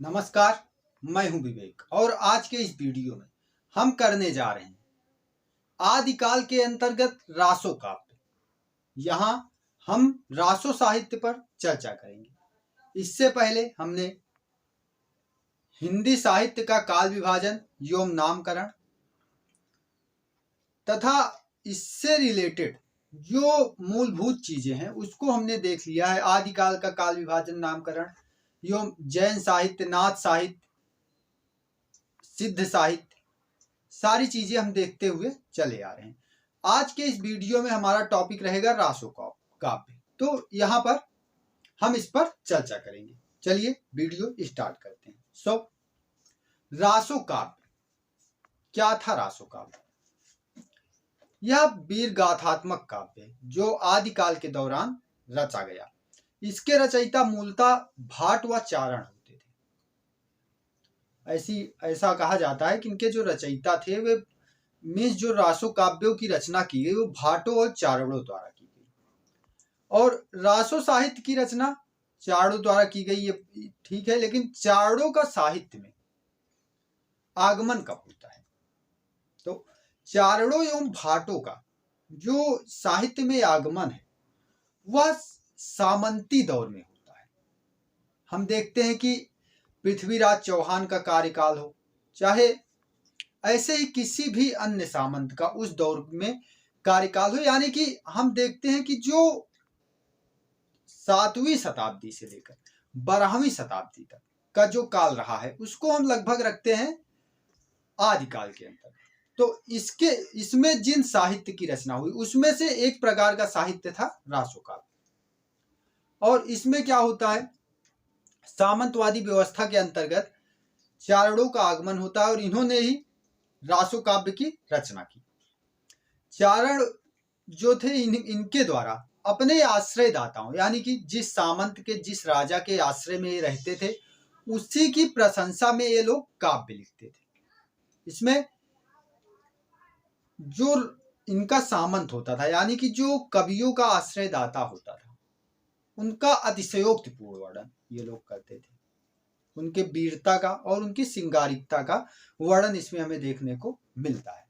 नमस्कार, मैं हूं विवेक और आज के इस वीडियो में हम करने जा रहे हैं आदिकाल के अंतर्गत रासो काव्य। यहाँ हम रासो साहित्य पर चर्चा करेंगे। इससे पहले हमने हिंदी साहित्य का काल विभाजन एवं नामकरण तथा इससे रिलेटेड जो मूलभूत चीजें हैं उसको हमने देख लिया है। आदिकाल का काल विभाजन, नामकरण एवं जैन साहित्य, नाथ साहित्य, सिद्ध साहित्य, सारी चीजें हम देखते हुए चले आ रहे हैं। आज के इस वीडियो में हमारा टॉपिक रहेगा रासो काव्य। तो यहाँ पर हम इस पर चर्चा करेंगे। चलिए वीडियो स्टार्ट करते हैं। रासो काव्य क्या था? रासो काव्य यह वीर गाथात्मक काव्य है जो आदिकाल के दौरान रचा गया। इसके रचयिता मूलतः भाट व चारण होते थे। ऐसा कहा जाता है कि इनके जो रचयिता थे वे जो रासो काव्यों की रचना की गई वो भाटों और चारणों द्वारा की गई। और रासो साहित्य की रचना चारणों द्वारा की गई, ये ठीक है, लेकिन चारणों का साहित्य में आगमन कब होता है? तो चारणों एवं भाटों का जो साहित्य में आगमन है वह सामंती दौर में होता है। हम देखते हैं कि पृथ्वीराज चौहान का कार्यकाल हो, चाहे ऐसे ही किसी भी अन्य सामंत का उस दौर में कार्यकाल हो, यानी कि हम देखते हैं कि जो 7वीं शताब्दी से लेकर 12वीं शताब्दी तक का जो काल रहा है उसको हम लगभग रखते हैं आदिकाल के अंतर्गत। तो इसमें जिन साहित्य की रचना हुई उसमें से एक प्रकार का साहित्य था रासो काव्य। और इसमें क्या होता है, सामंतवादी व्यवस्था के अंतर्गत चारणों का आगमन होता है और इन्होंने ही रासो काव्य की रचना की। चारण जो थे इनके द्वारा अपने आश्रयदाताओं, यानी कि जिस सामंत के, जिस राजा के आश्रय में ये रहते थे उसी की प्रशंसा में ये लोग काव्य लिखते थे। इसमें जो इनका सामंत होता था, यानी कि जो कवियों का आश्रयदाता होता था, उनका अतिशयोक्तिपूर्ण वर्णन ये लोग करते थे। उनके वीरता का और उनकी सिंगारिकता का वर्णन इसमें हमें देखने को मिलता है।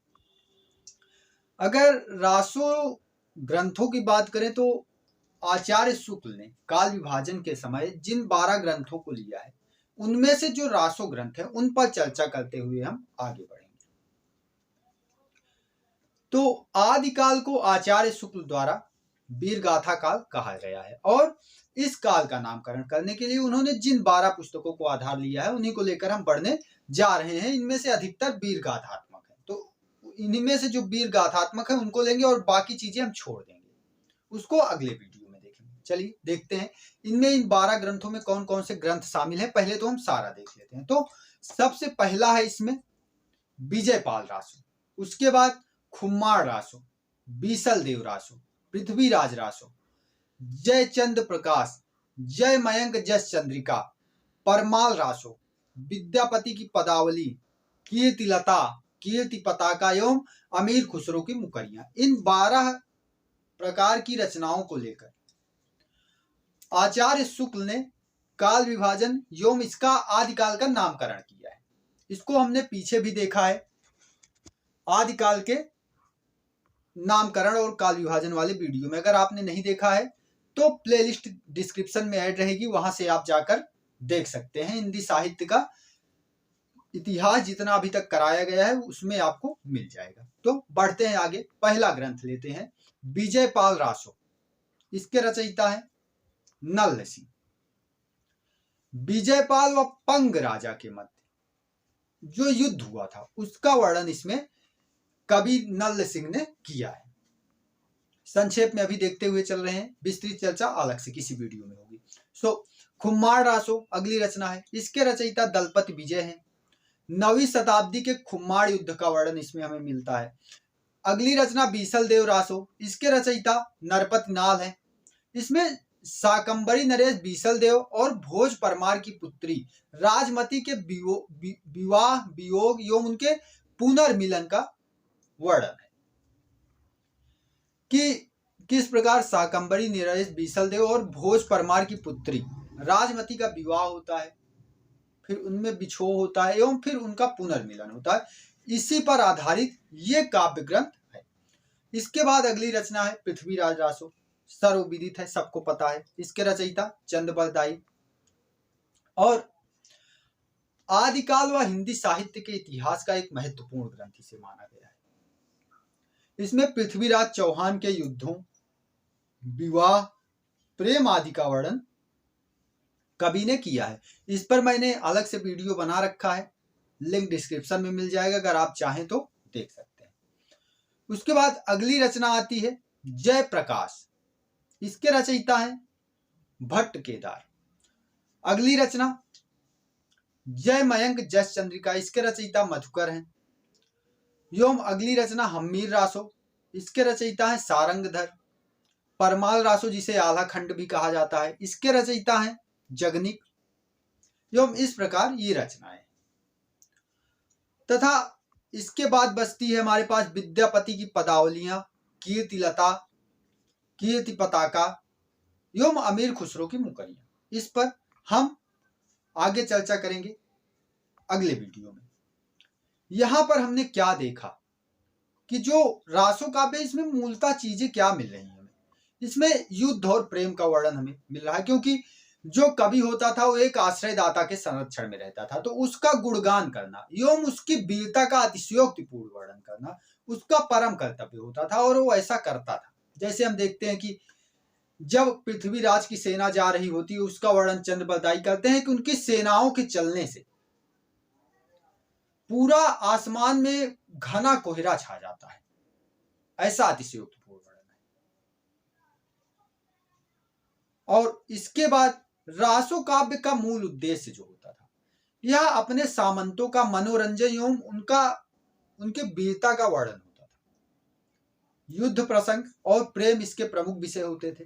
अगर रासो ग्रंथों की बात करें तो आचार्य शुक्ल ने काल विभाजन के समय जिन 12 ग्रंथों को लिया है उनमें से जो रासो ग्रंथ है उन पर चर्चा करते हुए हम आगे बढ़ेंगे। तो आदिकाल को आचार्य शुक्ल द्वारा वीर गाथा काल कहा गया है और इस काल का नामकरण करने के लिए उन्होंने जिन 12 पुस्तकों को आधार लिया है उन्हीं को लेकर हम बढ़ने जा रहे हैं। इनमें से अधिकतर वीर गाथात्मक है, तो इनमें से जो वीर गाथात्मक है उनको लेंगे और बाकी चीजें हम छोड़ देंगे, उसको अगले वीडियो में देखेंगे। चलिए देखते हैं इनमें इन 12 ग्रंथों में कौन कौन से ग्रंथ शामिल है। पहले तो हम सारा देख लेते हैं। तो सबसे पहला है इसमें विजयपाल रासो, उसके बाद खुम्मार रासो, बीसल देव रासो, पृथ्वीराज रासो, जय चंद प्रकाश, जय मयंक जस चंद्रिका, परमाल रासो, विद्यापति की पदावली, कीर्तिलता, कीर्ति पताका एवं अमीर खुसरो की मुकरियां। इन 12 प्रकार की रचनाओं को लेकर आचार्य शुक्ल ने काल विभाजन एवं इसका आदिकाल का नामकरण किया है। इसको हमने पीछे भी देखा है, आदिकाल के नामकरण और काल विभाजन वाले वीडियो में। अगर आपने नहीं देखा है तो प्लेलिस्ट डिस्क्रिप्शन में ऐड रहेगी, वहां से आप जाकर देख सकते हैं। हिंदी साहित्य का इतिहास जितना अभी तक कराया गया है उसमें आपको मिल जाएगा। तो बढ़ते हैं आगे। पहला ग्रंथ लेते हैं विजयपाल रासो। इसके रचयिता है नल सिंह। विजयपाल व पंग राजा के मध्य जो युद्ध हुआ था उसका वर्णन इसमें कवि नल सिंह ने किया है। संक्षेप में अभी देखते हुए चल रहे हैं, विस्तृत चर्चा अलग से किसी वीडियो में होगी। खुम्मार रासो अगली रचना है। इसके रचयिता दलपति विजय हैं। 9वीं शताब्दी के खुम्मार युद्ध का वर्णन इसमें हमें मिलता है। अगली रचना बीसल देव रासो, इसके रचयिता नरपति नाल है। इसमें शाकंभरी नरेश बीसल देव और भोज परमार की पुत्री राजमती के विवाह, वियोग एवं उनके पुनर्मिलन का वर्णन है कि किस प्रकार शाकंभरी नरेश बीसल देव और भोज परमार की पुत्री राजमती का विवाह होता है फिर उनमें बिछोह होता है एवं फिर उनका पुनर्मिलन होता है। इसी पर आधारित ये काव्य ग्रंथ है। इसके बाद अगली रचना है पृथ्वीराज रासो। सर्वविदित है, सबको पता है। इसके रचयिता चंद बरदाई और आदिकाल व हिंदी साहित्य के इतिहास का एक महत्वपूर्ण ग्रंथ इसे माना गया है। इसमें पृथ्वीराज चौहान के युद्धों, विवाह, प्रेम आदि का वर्णन कवि ने किया है। इस पर मैंने अलग से वीडियो बना रखा है, लिंक डिस्क्रिप्शन में मिल जाएगा, अगर आप चाहें तो देख सकते हैं। उसके बाद अगली रचना आती है जय प्रकाश। इसके रचयिता हैं भट्ट केदार। अगली रचना जय मयंक जस चंद्रिका। इसके रचयिता मधुकर हैं। एवं अगली रचना हम्मीर रासो। इसके रचयिता हैं सारंगधर। परमाल रासो जिसे आला खंड भी कहा जाता है, इसके रचयिता हैं जगनिक। एवं इस प्रकार ये रचनाएं तथा इसके बाद बचती है हमारे पास विद्यापति की पदावलियां, कीर्तिलता, कीर्ति पताका एवं अमीर खुसरो की मुकरियां। इस पर हम आगे चर्चा करेंगे अगले वीडियो में। यहां पर हमने क्या देखा कि जो रासो काव्य, इसमें मूलतः चीजें क्या मिल रही हैं हमें। इसमें युद्ध और प्रेम का वर्णन हमें मिल रहा है, क्योंकि जो कवि होता था वो एक आश्रयदाता के संरक्षण में रहता था, तो उसका गुणगान करना एवं उसकी वीरता का अतिशयोक्तिपूर्ण वर्णन करना उसका परम कर्तव्य होता था और वो ऐसा करता था। जैसे हम देखते हैं कि जब पृथ्वीराज की सेना जा रही होती है, उसका वर्णन चंद बरदाई करते हैं कि उनकी सेनाओं के चलने से पूरा आसमान में घना कोहरा छा जाता है, ऐसा अतिशयोक्तिपूर्ण वर्णन है। और इसके बाद रासो काव्य का मूल उद्देश्य जो होता था, यह अपने सामंतों का मनोरंजन एवं उनके वीरता का वर्णन होता था। युद्ध प्रसंग और प्रेम इसके प्रमुख विषय होते थे।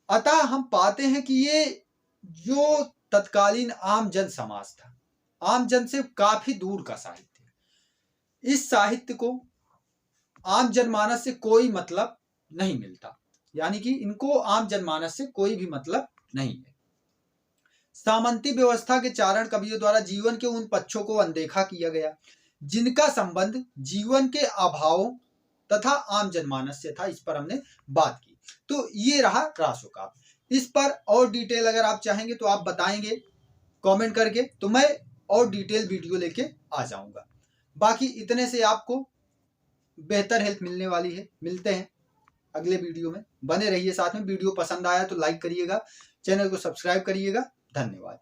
अतः हम पाते हैं कि ये जो तत्कालीन आम जन समाज था, आम जन से काफी दूर का साहित्य है। इस साहित्य को आम जनमानस से कोई मतलब नहीं मिलता, यानी कि इनको आम जनमानस से कोई भी मतलब नहीं है। सामंती व्यवस्था के चारण कवियों द्वारा जीवन के उन पक्षों को अनदेखा किया गया जिनका संबंध जीवन के अभावों तथा आम जनमानस से था। इस पर हमने बात की। तो ये रहा रासो काव्य। इस पर और डिटेल अगर आप चाहेंगे तो आप बताएंगे कमेंट करके, तो मैं और डिटेल वीडियो लेके आ जाऊंगा। बाकी इतने से आपको बेहतर हेल्प मिलने वाली है। मिलते हैं अगले वीडियो में, बने रहिए साथ में। वीडियो पसंद आया तो लाइक करिएगा, चैनल को सब्सक्राइब करिएगा। धन्यवाद।